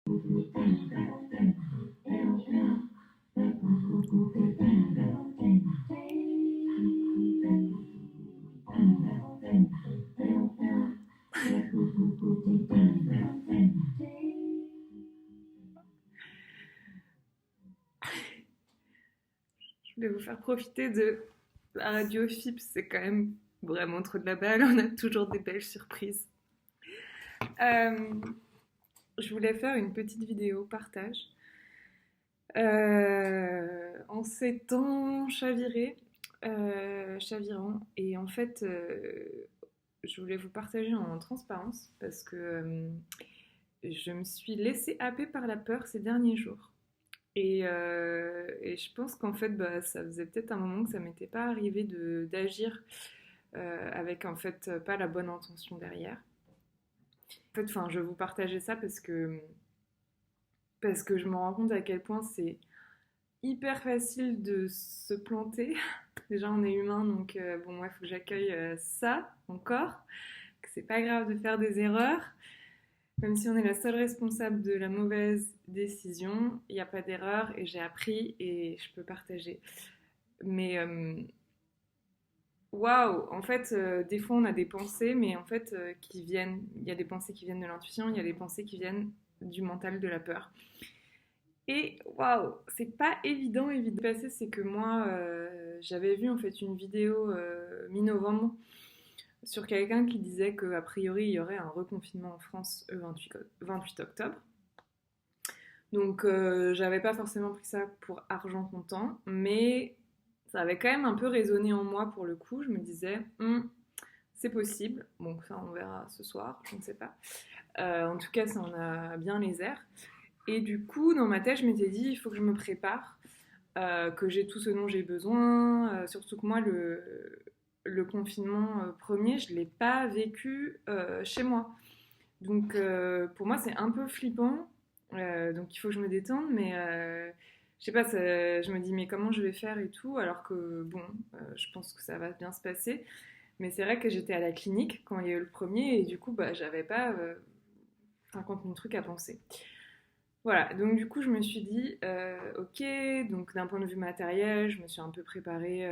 Je vais vous faire profiter de la radio FIP, c'est quand même vraiment trop de la balle, on a toujours des belles surprises. Euh, je voulais faire une petite vidéo partage. En ces temps chavirants, et en fait, je voulais vous partager en transparence parce que je me suis laissée happer par la peur ces derniers jours. Et je pense qu'en fait, bah, ça faisait peut-être un moment que ça m'était pas arrivé d'agir avec en fait pas la bonne intention derrière. En fait, enfin, je vais vous partager ça parce que je me rends compte à quel point c'est hyper facile de se planter. Déjà, on est humain, donc bon, moi, il faut que j'accueille ça encore, que c'est pas grave de faire des erreurs. Même si on est la seule responsable de la mauvaise décision, il n'y a pas d'erreur et j'ai appris et je peux partager. Mais waouh, en fait, des fois on a des pensées, mais en fait, il y a des pensées qui viennent de l'intuition, il y a des pensées qui viennent du mental, de la peur. Et waouh, c'est pas évident de passer, c'est que moi, j'avais vu en fait une vidéo mi-novembre sur quelqu'un qui disait qu'a priori il y aurait un reconfinement en France le 28 octobre. Donc j'avais pas forcément pris ça pour argent comptant, mais ça avait quand même un peu résonné en moi pour le coup. Je me disais, c'est possible. Bon, ça on verra ce soir, je ne sais pas. En tout cas, ça en a bien les airs. Et du coup, dans ma tête, je m'étais dit, il faut que je me prépare, que j'ai tout ce dont j'ai besoin. Surtout que moi, le confinement premier, je ne l'ai pas vécu chez moi. Donc pour moi, c'est un peu flippant. Donc il faut que je me détende, mais je sais pas, je me dis mais comment je vais faire et tout, alors que bon, je pense que ça va bien se passer. Mais c'est vrai que j'étais à la clinique quand il y a eu le premier et du coup, bah, j'avais pas 50 000 trucs à penser. Voilà, donc du coup, je me suis dit, ok, donc d'un point de vue matériel, je me suis un peu préparé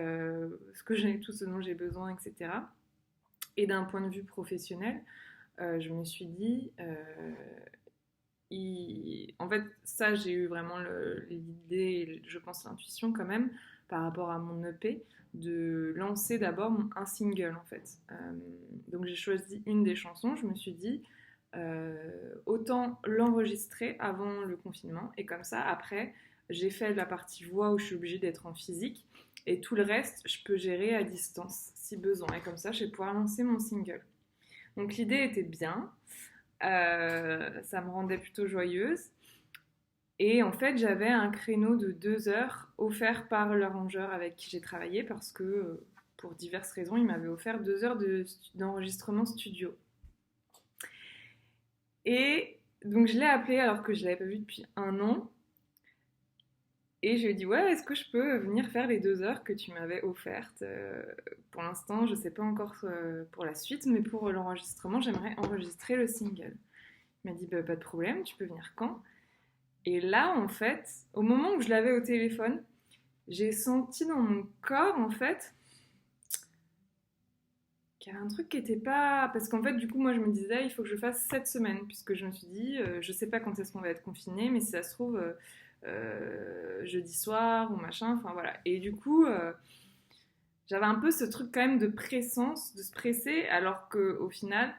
tout ce dont j'ai besoin, etc. Et d'un point de vue professionnel, je me suis dit, en fait, ça, j'ai eu vraiment l'idée, je pense l'intuition quand même, par rapport à mon EP, de lancer d'abord un single en fait. Donc j'ai choisi une des chansons, je me suis dit, autant l'enregistrer avant le confinement, et comme ça, après, j'ai fait la partie voix où je suis obligée d'être en physique, et tout le reste, je peux gérer à distance si besoin, et comme ça, je vais pouvoir lancer mon single. Donc l'idée était bien, ça me rendait plutôt joyeuse. Et en fait, j'avais un créneau de 2 heures offert par l'arrangeur avec qui j'ai travaillé parce que, pour diverses raisons, il m'avait offert 2 heures d'enregistrement studio. Et donc, je l'ai appelé alors que je ne l'avais pas vu depuis un an. Et je lui ai dit, ouais, est-ce que je peux venir faire les 2 heures que tu m'avais offertes. Pour l'instant, je ne sais pas encore pour la suite, mais pour l'enregistrement, j'aimerais enregistrer le single. Il m'a dit, bah, pas de problème, tu peux venir quand? Et là, en fait, au moment où je l'avais au téléphone, j'ai senti dans mon corps, en fait, qu'il y avait un truc qui était pas. Parce qu'en fait, du coup, moi, je me disais, il faut que je fasse cette semaine, puisque je me suis dit, je sais pas quand est-ce qu'on va être confiné, mais si ça se trouve, jeudi soir ou machin, enfin voilà. Et du coup, j'avais un peu ce truc quand même de pressance, de se presser, alors qu'au final,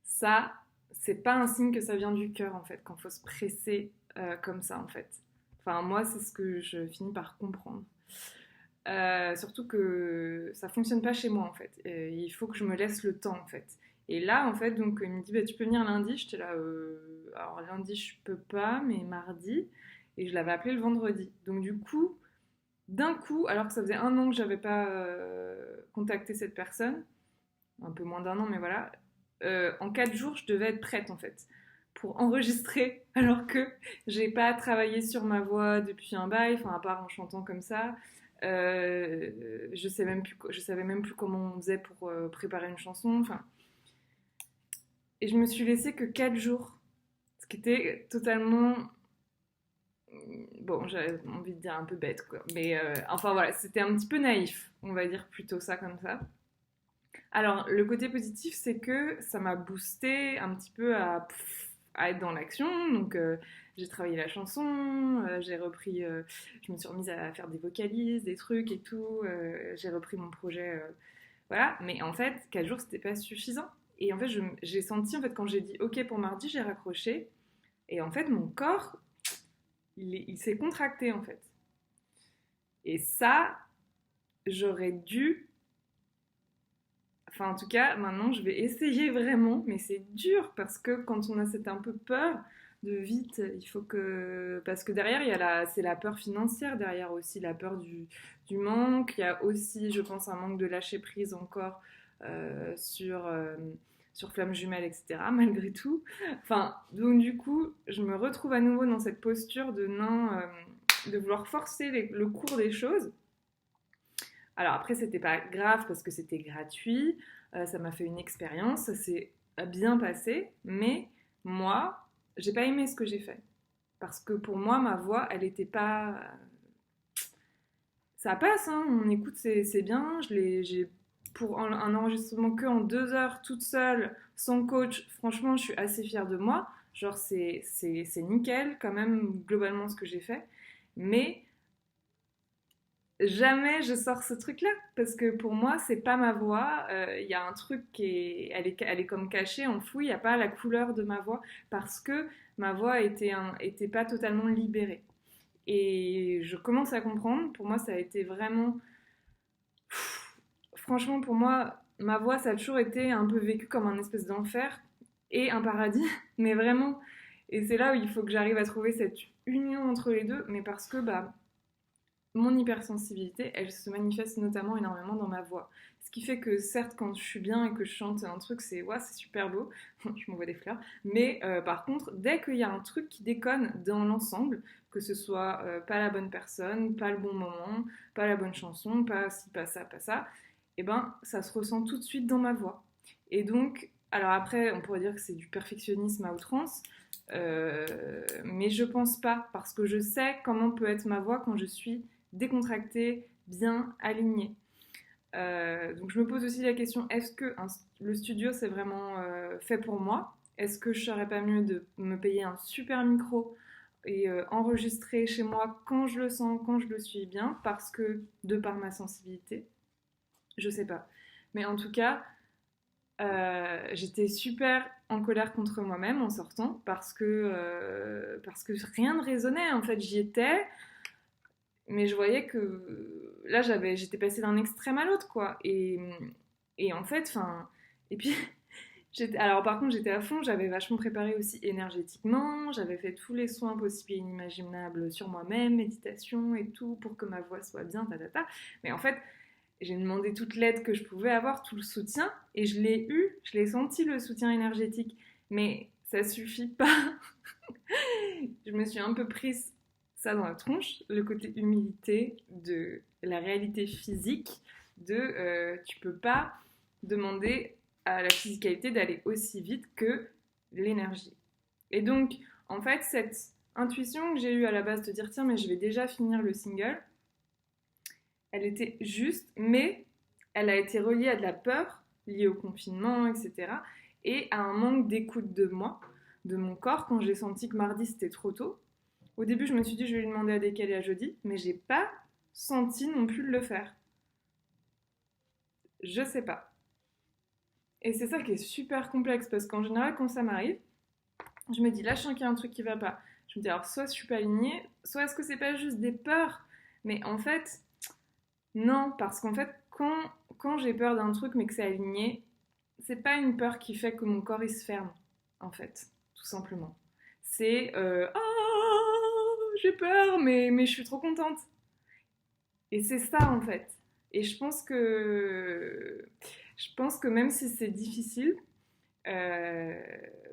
ça, c'est pas un signe que ça vient du cœur, en fait, quand faut se presser comme ça, en fait. Enfin, moi, c'est ce que je finis par comprendre. Surtout que ça fonctionne pas chez moi en fait. Et il faut que je me laisse le temps en fait. Et là en fait, donc il me dit bah, tu peux venir lundi. J'étais là, alors lundi je peux pas, mais mardi. Et je l'avais appelé le vendredi. Donc du coup, d'un coup, alors que ça faisait un an que j'avais pas contacté cette personne, un peu moins d'un an, mais voilà, en 4 jours je devais être prête en fait pour enregistrer, alors que j'ai pas travaillé sur ma voix depuis un bail, enfin à part en chantant comme ça. Je savais même plus comment on faisait pour préparer une chanson. Enfin, et je me suis laissé que 4 jours. qui était totalement, bon, j'avais envie de dire un peu bête, quoi. Mais enfin voilà, c'était un petit peu naïf, on va dire plutôt ça comme ça. Alors, le côté positif, c'est que ça m'a boosté un petit peu à être dans l'action. Donc, j'ai travaillé la chanson, j'ai repris, je me suis remise à faire des vocalises, des trucs et tout. J'ai repris mon projet, voilà. Mais en fait, 4 jours, c'était pas suffisant. Et en fait, j'ai senti, en fait, quand j'ai dit OK pour mardi, j'ai raccroché. Et en fait, mon corps, il s'est contracté, en fait. Et ça, j'aurais dû. Enfin, en tout cas, maintenant, je vais essayer vraiment, mais c'est dur parce que quand on a cette un peu peur de vite, il faut que. Parce que derrière, c'est la peur financière, derrière aussi la peur du manque. Il y a aussi, je pense, un manque de lâcher prise encore sur Flamme Jumelle, etc., malgré tout. Enfin, donc du coup, je me retrouve à nouveau dans cette posture de non, de vouloir forcer le cours des choses. Alors après, c'était pas grave parce que c'était gratuit, ça m'a fait une expérience, ça s'est bien passé, mais moi, j'ai pas aimé ce que j'ai fait. Parce que pour moi, ma voix, elle était pas. Ça passe, hein, on écoute, c'est bien. J'ai pour un enregistrement que en 2 heures, toute seule, sans coach, franchement, je suis assez fière de moi. Genre, c'est nickel quand même, globalement, ce que j'ai fait. Mais jamais je sors ce truc-là parce que pour moi c'est pas ma voix. Il y a un truc elle est comme cachée, enfouie. Il n'y a pas la couleur de ma voix parce que ma voix était pas totalement libérée. Et je commence à comprendre. Pour moi, ça a été vraiment, franchement, pour moi, ma voix ça a toujours été un peu vécu comme un espèce d'enfer et un paradis, mais vraiment. Et c'est là où il faut que j'arrive à trouver cette union entre les deux, mais parce que bah mon hypersensibilité, elle se manifeste notamment énormément dans ma voix. Ce qui fait que certes, quand je suis bien et que je chante un truc, c'est ouais, c'est super beau, je m'envoie des fleurs. Mais par contre, dès qu'il y a un truc qui déconne dans l'ensemble, que ce soit pas la bonne personne, pas le bon moment, pas la bonne chanson, pas ci, pas ça, et ben ça se ressent tout de suite dans ma voix. Et donc, alors après, on pourrait dire que c'est du perfectionnisme à outrance, mais je pense pas, parce que je sais comment peut être ma voix quand je suis décontractée, bien alignée. Donc je me pose aussi la question, est-ce que le studio c'est vraiment fait pour moi? Est-ce que je serais pas mieux de me payer un super micro et enregistrer chez moi quand je le sens, quand je le suis bien, parce que de par ma sensibilité, je sais pas. Mais en tout cas, j'étais super en colère contre moi-même en sortant parce que rien ne résonnait. En fait, j'y étais, mais je voyais que là j'étais passée d'un extrême à l'autre quoi et en fait enfin et puis alors par contre j'étais à fond, j'avais vachement préparé aussi énergétiquement, j'avais fait tous les soins possibles et inimaginables sur moi-même, méditation et tout pour que ma voix soit bien mais en fait j'ai demandé toute l'aide que je pouvais avoir, tout le soutien et je l'ai eu, je l'ai senti le soutien énergétique, mais ça suffit pas. Je me suis un peu prise ça dans la tronche, le côté humilité de la réalité physique, de tu peux pas demander à la physicalité d'aller aussi vite que l'énergie. Et donc, en fait, cette intuition que j'ai eue à la base de dire tiens, mais je vais déjà finir le single, elle était juste, mais elle a été reliée à de la peur liée au confinement, etc. Et à un manque d'écoute de moi, de mon corps, quand j'ai senti que mardi c'était trop tôt. Au début, je me suis dit je vais lui demander à décaler à jeudi, mais j'ai pas senti non plus de le faire. Je sais pas. Et c'est ça qui est super complexe parce qu'en général, quand ça m'arrive, je me dis là, je sens qu'il y a un truc qui va pas. Je me dis alors, soit je suis pas alignée, soit est-ce que c'est pas juste des peurs? Mais en fait, non, parce qu'en fait, quand j'ai peur d'un truc mais que c'est aligné, c'est pas une peur qui fait que mon corps il se ferme, en fait, tout simplement. C'est j'ai peur, mais je suis trop contente. Et c'est ça en fait. Et je pense que même si c'est difficile, euh,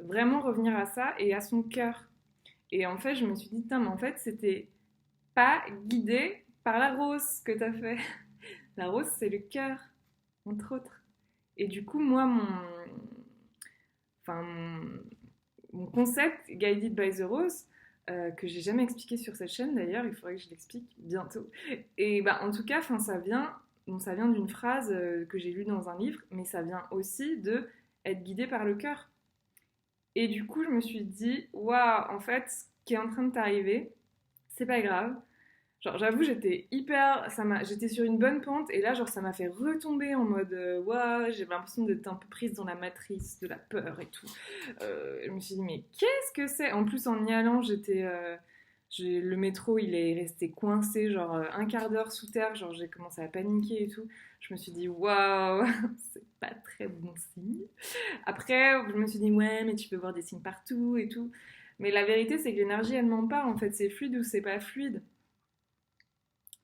vraiment revenir à ça et à son cœur. Et en fait, je me suis dit, mais en fait, c'était pas guidé par la rose que t'as fait. La rose, c'est le cœur, entre autres. Et du coup, moi, enfin, mon concept Guided by the Rose, que j'ai jamais expliqué sur cette chaîne d'ailleurs, il faudrait que je l'explique bientôt. Et bah, en tout cas, ça vient d'une phrase que j'ai lue dans un livre, mais ça vient aussi de être guidé par le cœur. Et du coup, je me suis dit, waouh, en fait, ce qui est en train de t'arriver, c'est pas grave. Genre, j'avoue, j'étais sur une bonne pente et là, genre, ça m'a fait retomber en mode, waouh, j'ai l'impression d'être un peu prise dans la matrice de la peur et tout. Je me suis dit, mais qu'est-ce que c'est? En plus, en y allant, le métro, il est resté coincé, genre, un quart d'heure sous terre, genre, j'ai commencé à paniquer et tout. Je me suis dit, waouh, c'est pas très bon signe. Après, je me suis dit, ouais, mais tu peux voir des signes partout et tout. Mais la vérité, c'est que l'énergie, elle ment pas. En fait, c'est fluide ou c'est pas fluide.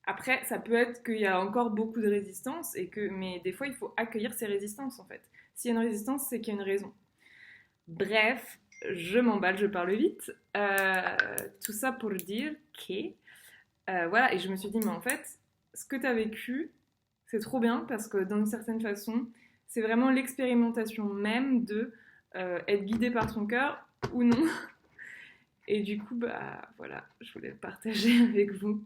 Après, ça peut être qu'il y a encore beaucoup de résistance, mais des fois, il faut accueillir ces résistances, en fait. S'il y a une résistance, c'est qu'il y a une raison. Bref, je m'emballe, je parle vite. Tout ça pour dire que... voilà, et je me suis dit, mais en fait, ce que tu as vécu, c'est trop bien, parce que d'une certaine façon, c'est vraiment l'expérimentation même de être guidé par son cœur ou non. Et du coup, bah voilà, je voulais le partager avec vous.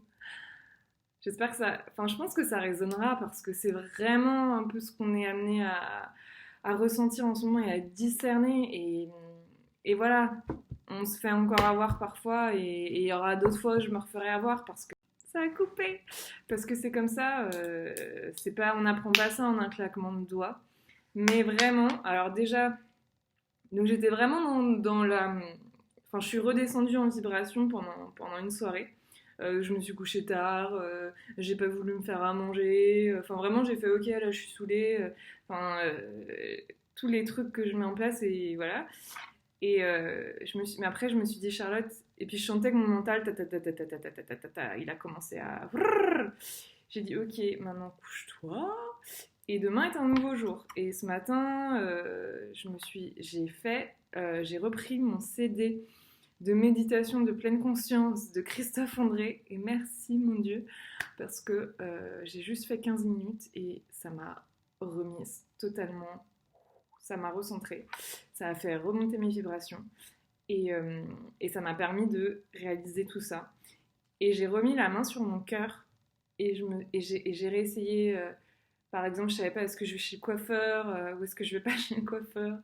J'espère que ça. Enfin, je pense que ça résonnera parce que c'est vraiment un peu ce qu'on est amené à ressentir en ce moment et à discerner. Et voilà, on se fait encore avoir parfois et il y aura d'autres fois où je me referai avoir parce que ça a coupé. Parce que c'est comme ça, c'est pas, on n'apprend pas ça en un claquement de doigts. Mais vraiment, alors déjà, donc j'étais vraiment dans la. Enfin, je suis redescendue en vibration pendant une soirée. Je me suis couchée tard, j'ai pas voulu me faire à manger. Enfin, vraiment, j'ai fait ok, là, je suis saoulée. Enfin, tous les trucs que je mets en place et voilà. Et mais après, je me suis dit, Charlotte, et puis je sentais que mon mental, il a commencé à. J'ai dit, ok, maintenant couche-toi. Et demain est un nouveau jour. Et ce matin, j'ai repris mon CD de méditation de pleine conscience de Christophe André. Et merci mon Dieu, parce que j'ai juste fait 15 minutes et ça m'a remise totalement, ça m'a recentré, ça a fait remonter mes vibrations et ça m'a permis de réaliser tout ça. Et j'ai remis la main sur mon cœur et j'ai réessayé. Par exemple, je savais pas est-ce que je vais chez le coiffeur ou est-ce que je vais pas chez le coiffeur.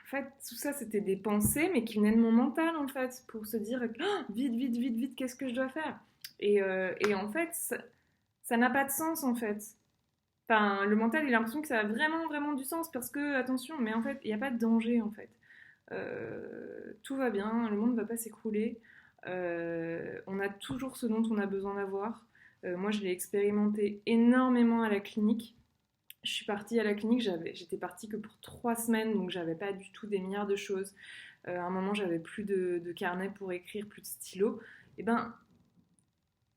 En fait, tout ça, c'était des pensées, mais qui venaient de mon mental, en fait, pour se dire oh, vite, vite, vite, vite, qu'est-ce que je dois faire et en fait, ça n'a pas de sens, en fait. Enfin, le mental, il a l'impression que ça a vraiment, vraiment du sens parce que, attention, mais en fait, il n'y a pas de danger, en fait. Tout va bien, le monde ne va pas s'écrouler. On a toujours ce dont on a besoin d'avoir. Moi, je l'ai expérimenté énormément à la clinique. Je suis partie à la clinique, j'étais partie que pour 3 semaines, donc j'avais pas du tout des milliards de choses. À un moment, j'avais plus de carnet pour écrire, plus de stylo. Et ben,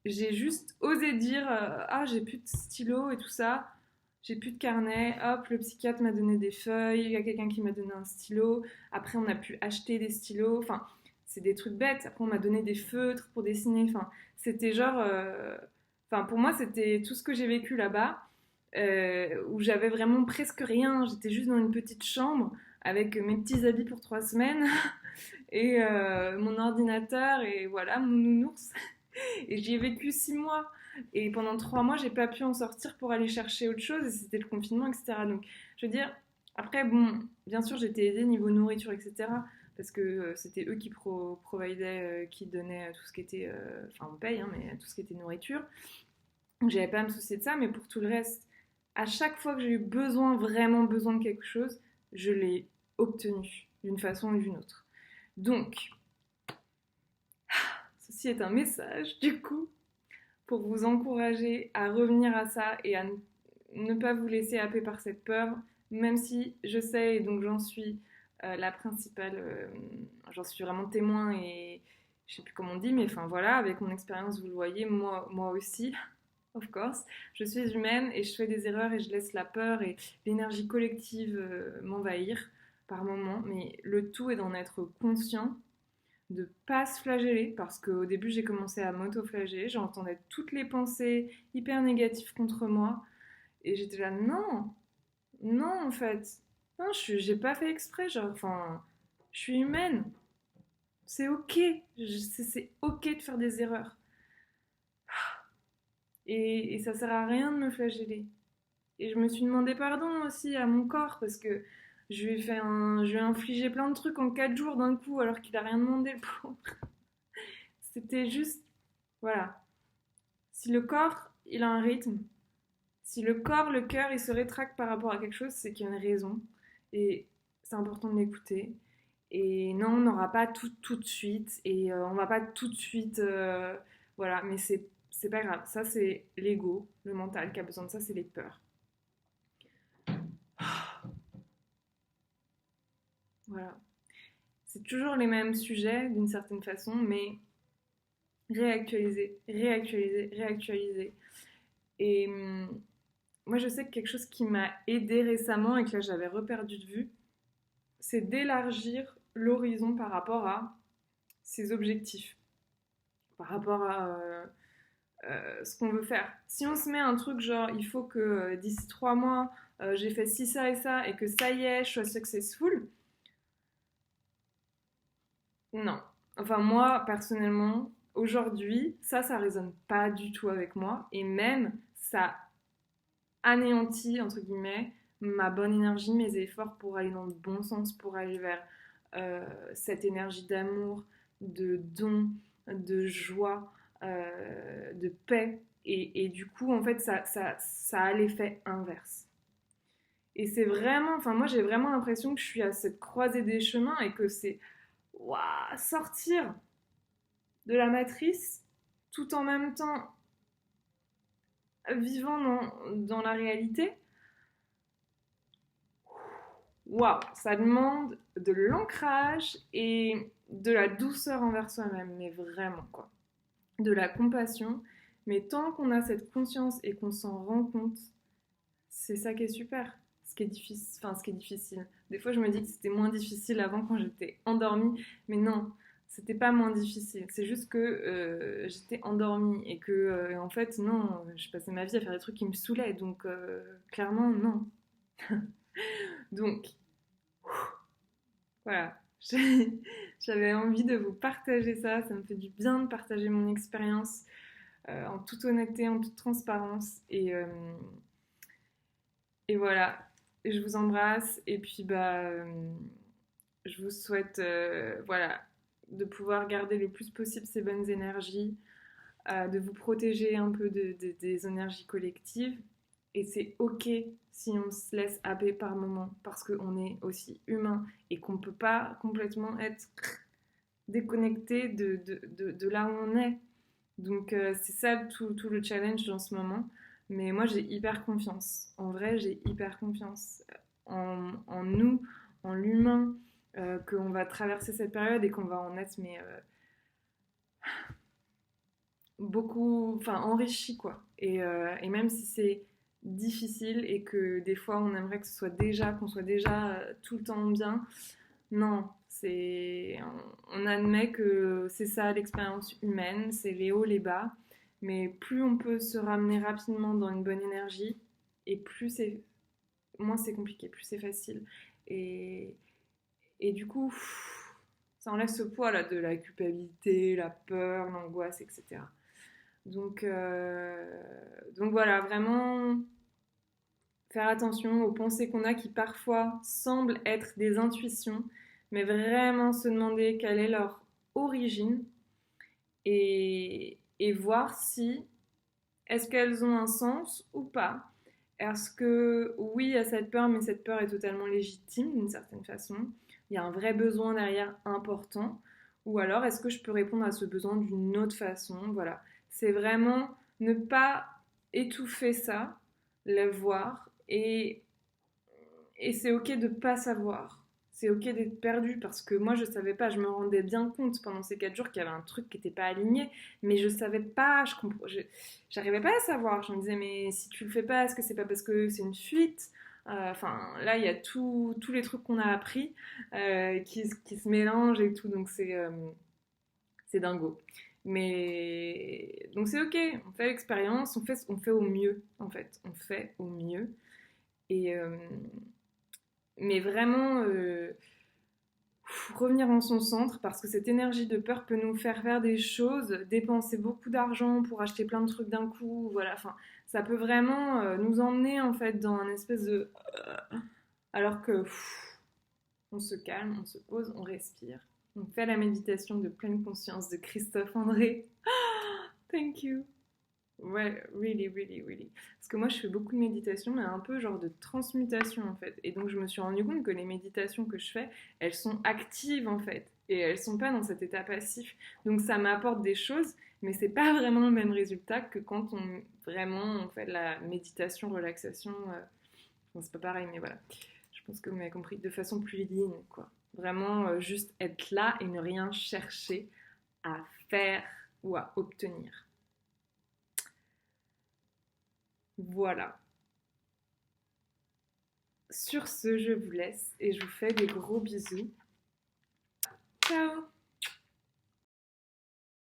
j'ai juste osé dire ah, j'ai plus de stylo et tout ça, j'ai plus de carnet. Hop, le psychiatre m'a donné des feuilles, il y a quelqu'un qui m'a donné un stylo. Après, on a pu acheter des stylos. Enfin, c'est des trucs bêtes. Après, on m'a donné des feutres pour dessiner. Enfin, c'était genre. Enfin, pour moi, c'était tout ce que j'ai vécu là-bas où j'avais vraiment presque rien. J'étais juste dans une petite chambre avec mes petits habits pour 3 semaines et mon ordinateur et voilà, mon nounours. Et j'y ai vécu 6 mois. Et pendant 3 mois, j'ai pas pu en sortir pour aller chercher autre chose. Et c'était le confinement, etc. Donc, je veux dire, après, bon, bien sûr, j'étais aidée niveau nourriture, etc. Parce que c'était eux qui providaient, qui donnaient tout ce qui était. Enfin, on paye, hein, mais tout ce qui était nourriture. Donc, j'avais pas à me soucier de ça. Mais pour tout le reste, à chaque fois que j'ai eu besoin, vraiment besoin de quelque chose, je l'ai obtenu d'une façon ou d'une autre. Donc, ceci est un message, du coup, pour vous encourager à revenir à ça et à ne pas vous laisser happer par cette peur, même si je sais, et donc j'en suis la principale, j'en suis vraiment témoin et je sais plus comment on dit, mais enfin voilà, avec mon expérience, vous le voyez, moi aussi, of course, je suis humaine et je fais des erreurs et je laisse la peur et l'énergie collective m'envahir par moments, mais le tout est d'en être conscient de pas se flageller parce qu'au début j'ai commencé à m'auto-flageller, j'entendais toutes les pensées hyper négatives contre moi et j'étais là non, non en fait, non j'ai pas fait exprès, genre enfin Je suis humaine. C'est ok. C'est ok de faire des erreurs. Et ça sert à rien de me flageller. Et je me suis demandé pardon aussi à mon corps parce que je lui ai infligé plein de trucs en 4 jours d'un coup alors qu'il a rien demandé le pauvre. C'était juste, voilà. Si le corps, il a un rythme, si le corps, le cœur, il se rétracte par rapport à quelque chose, c'est qu'il y a une raison. Et c'est important de l'écouter. Et non, on n'aura pas tout de suite. Et on va pas tout de suite. Voilà, mais c'est pas grave. Ça, c'est l'ego, le mental qui a besoin de ça, c'est les peurs. Voilà. C'est toujours les mêmes sujets d'une certaine façon, mais réactualiser, réactualiser, réactualiser. Et moi, je sais que quelque chose qui m'a aidé récemment et que là j'avais reperdu de vue, c'est d'élargir l'horizon par rapport à ses objectifs, par rapport à ce qu'on veut faire. Si on se met un truc genre il faut que d'ici 3 mois j'ai fait ci, ça et ça et que ça y est, je sois successful, non. Enfin, moi, personnellement, aujourd'hui, ça résonne pas du tout avec moi et même ça anéantit, entre guillemets, ma bonne énergie, mes efforts pour aller dans le bon sens, pour aller vers cette énergie d'amour, de don, de joie, de paix. Et du coup, en fait, ça a l'effet inverse. Et c'est vraiment, enfin, moi j'ai vraiment l'impression que je suis à cette croisée des chemins et que c'est waouh, sortir de la matrice tout en même temps vivant dans la réalité. Waouh, ça demande de l'ancrage et de la douceur envers soi-même, mais vraiment quoi. De la compassion, mais tant qu'on a cette conscience et qu'on s'en rend compte, c'est ça qui est super. Ce qui est difficile, enfin ce qui est difficile. Des fois, je me dis que c'était moins difficile avant quand j'étais endormie, mais non, c'était pas moins difficile. C'est juste que j'étais endormie et que en fait non, je passais ma vie à faire des trucs qui me saoulaient, donc clairement non. Donc voilà, j'avais envie de vous partager ça. Ça me fait du bien de partager mon expérience en toute honnêteté, en toute transparence. Et voilà, je vous embrasse. Et puis, je vous souhaite voilà, de pouvoir garder le plus possible ces bonnes énergies, de vous protéger un peu des énergies collectives. Et c'est ok si on se laisse happer par moment, parce qu'on est aussi humain et qu'on ne peut pas complètement être déconnecté de là où on est. Donc c'est ça tout le challenge en ce moment. Mais moi j'ai hyper confiance. En vrai j'ai hyper confiance en nous, en l'humain, qu'on va traverser cette période et qu'on va en être mais beaucoup, enfin enrichi quoi. Et même si c'est difficile et que des fois on aimerait que ce soit déjà, qu'on soit déjà tout le temps bien, non, on admet que c'est ça l'expérience humaine, c'est les hauts, les bas, mais plus on peut se ramener rapidement dans une bonne énergie et moins c'est compliqué, plus c'est facile. Et, et du coup, ça enlève ce poids là de la culpabilité, la peur, l'angoisse, etc. Donc voilà, vraiment faire attention aux pensées qu'on a qui parfois semblent être des intuitions, mais vraiment se demander quelle est leur origine et voir si est-ce qu'elles ont un sens ou pas. Est-ce que oui, il y a cette peur, mais cette peur est totalement légitime d'une certaine façon. Il y a un vrai besoin derrière important. Ou alors, est-ce que je peux répondre à ce besoin d'une autre façon? Voilà. C'est vraiment ne pas étouffer ça, le voir et c'est ok de pas savoir. C'est ok d'être perdu parce que moi je savais pas, je me rendais bien compte pendant ces 4 jours qu'il y avait un truc qui était pas aligné, mais je savais pas, j'arrivais pas à savoir. Je me disais mais si tu le fais pas, est-ce que c'est pas parce que c'est une fuite? Enfin là il y a tous les trucs qu'on a appris qui se mélangent et tout, donc c'est dingo. Mais donc c'est ok, on fait l'expérience, on fait au mieux en fait, on fait au mieux. Et mais vraiment, revenir en son centre parce que cette énergie de peur peut nous faire des choses, dépenser beaucoup d'argent pour acheter plein de trucs d'un coup, voilà, enfin, ça peut vraiment nous emmener en fait dans un espèce de... alors que on se calme, on se pose, on respire. On fait la méditation de pleine conscience de Christophe André. Thank you. Ouais, really, really, really. Parce que moi, je fais beaucoup de méditation, mais un peu genre de transmutation, en fait. Et donc, je me suis rendu compte que les méditations que je fais, elles sont actives, en fait. Et elles sont pas dans cet état passif. Donc, ça m'apporte des choses, mais c'est pas vraiment le même résultat que quand on fait de la méditation, relaxation. Bon, c'est pas pareil, mais voilà. Je pense que vous m'avez compris de façon plus ligne, quoi. Vraiment, juste être là et ne rien chercher à faire ou à obtenir. Voilà. Sur ce, je vous laisse et je vous fais des gros bisous. Ciao!